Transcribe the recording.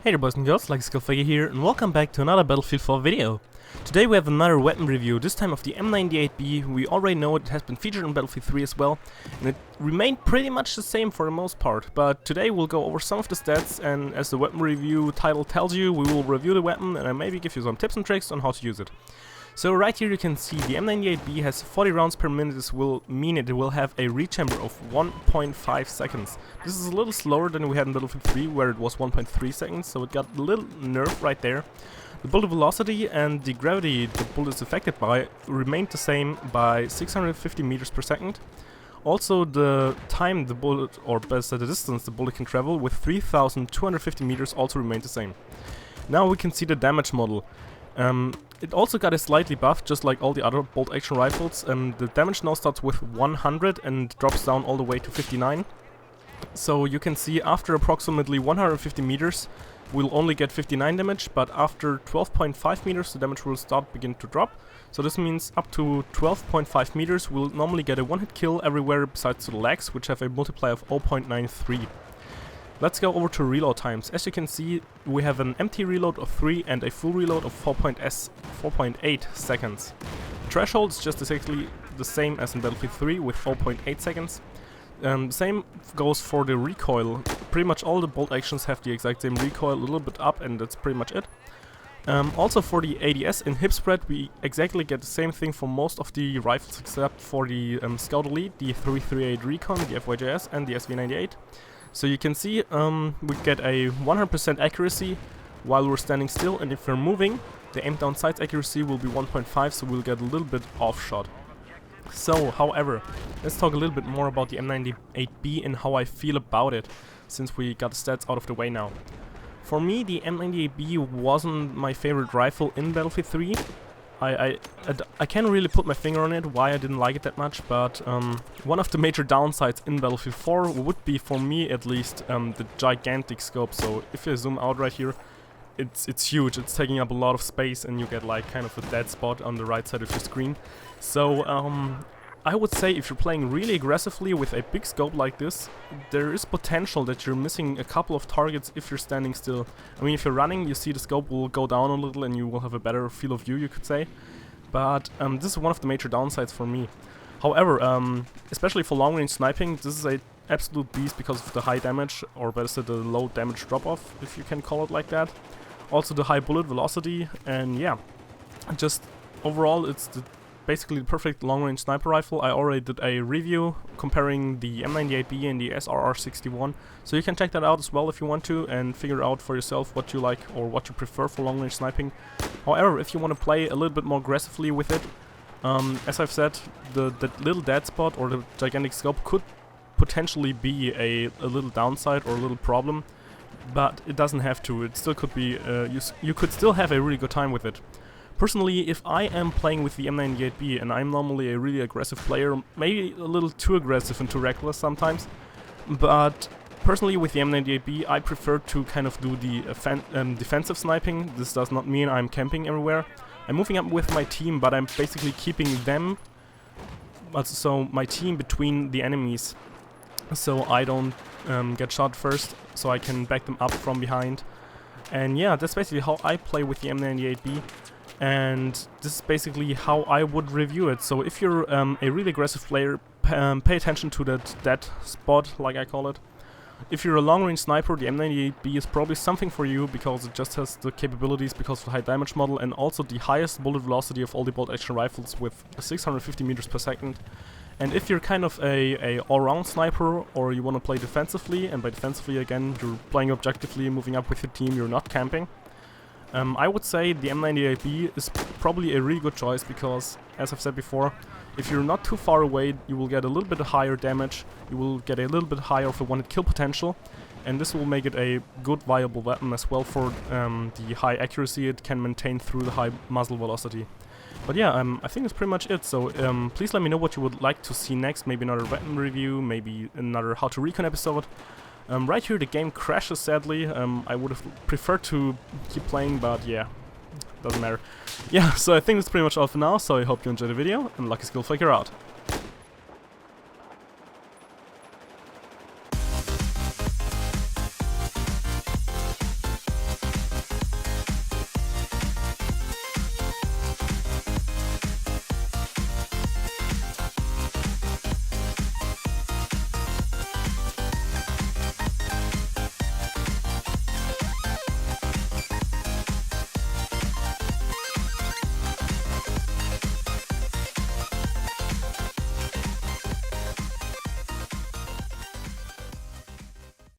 Hey there boys and girls, LuckySkullFigure here, and welcome back to another Battlefield 4 video. Today we have another weapon review, this time of the M98B. We already know it has been featured in Battlefield 3 as well, and it remained pretty much the same for the most part. But today we'll go over some of the stats, and as the weapon review title tells you, we will review the weapon and I maybe give you some tips and tricks on how to use it. So right here you can see the M98B has 40 rounds per minute. This will mean it will have a reach chamber of 1.5 seconds. This is a little slower than we had in Battlefield 3 where it was 1.3 seconds, so it got a little nerf right there. The bullet velocity and the gravity the bullet is affected by remained the same by 650 meters per second. Also the time the bullet, or best the distance the bullet can travel with 3250 meters also remained the same. Now we can see the damage model. It also got a slightly buff, just like all the other bolt-action rifles. The damage now starts with 100 and drops down all the way to 59. So you can see after approximately 150 meters we'll only get 59 damage, but after 12.5 meters the damage will begin to drop. So this means up to 12.5 meters we'll normally get a one-hit kill everywhere besides the legs, which have a multiplier of 0.93. Let's go over to reload times. As you can see, we have an empty reload of 3 and a full reload of 4.8 seconds. The threshold is just exactly the same as in Battlefield 3 with 4.8 seconds. Same goes for the recoil. Pretty much all the bolt actions have the exact same recoil, a little bit up, and that's pretty much it. Also for the ADS in hip spread, we exactly get the same thing for most of the rifles except for the Scout Elite, the 338 Recon, the FYJS and the SV98. So you can see we get a 100% accuracy while we're standing still, and if we're moving, the aim down sights accuracy will be 1.5, so we'll get a little bit off shot. So, however, let's talk a little bit more about the M98B and how I feel about it, since we got the stats out of the way now. For me, the M98B wasn't my favorite rifle in Battlefield 3. I can't really put my finger on it, why I didn't like it that much, but one of the major downsides in Battlefield 4 would be, for me at least, the gigantic scope. So if you zoom out right here, it's huge, it's taking up a lot of space and you get like kind of a dead spot on the right side of your screen. So I would say if you're playing really aggressively with a big scope like this, there is potential that you're missing a couple of targets if you're standing still. I mean, if you're running, you see the scope will go down a little and you will have a better field of view, you could say. But this is one of the major downsides for me. However, especially for long-range sniping, this is a absolute beast because of the high damage, or better said, the low damage drop-off, if you can call it like that. Also the high bullet velocity, and yeah, just overall it's basically the perfect long-range sniper rifle. I already did a review comparing the M98B and the SRR61, so you can check that out as well if you want to and figure out for yourself what you like or what you prefer for long-range sniping. However, if you want to play a little bit more aggressively with it, as I've said, that little dead spot or the gigantic scope could potentially be a little downside or a little problem, but it doesn't have to. It still could be, you could still have a really good time with it. Personally, if I am playing with the M98B and I'm normally a really aggressive player, maybe a little too aggressive and too reckless sometimes, but personally with the M98B I prefer to kind of do the defensive sniping. This does not mean I'm camping everywhere. I'm moving up with my team, but I'm basically keeping them, so my team between the enemies, so I don't get shot first, so I can back them up from behind. And yeah, that's basically how I play with the M98B. And this is basically how I would review it. So if you're a really aggressive player, pay attention to that dead spot, like I call it. If you're a long-range sniper, the M98B is probably something for you because it just has the capabilities because of the high damage model and also the highest bullet velocity of all the bolt-action rifles with 650 meters per second. And if you're kind of a all-round sniper or you want to play defensively, and by defensively again you're playing objectively, moving up with your team, you're not camping, I would say the M98B is probably a really good choice because, as I've said before, if you're not too far away, you will get a little bit higher damage, you will get a little bit higher of a one-hit kill potential, and this will make it a good viable weapon as well for the high accuracy it can maintain through the high muzzle velocity. But yeah, I think that's pretty much it, so please let me know what you would like to see next, maybe another weapon review, maybe another Howto Recon episode. Right here the game crashes sadly. I would have preferred to keep playing, but yeah, doesn't matter. Yeah, so I think that's pretty much all for now, so I hope you enjoyed the video, and LuckySkullFigure out.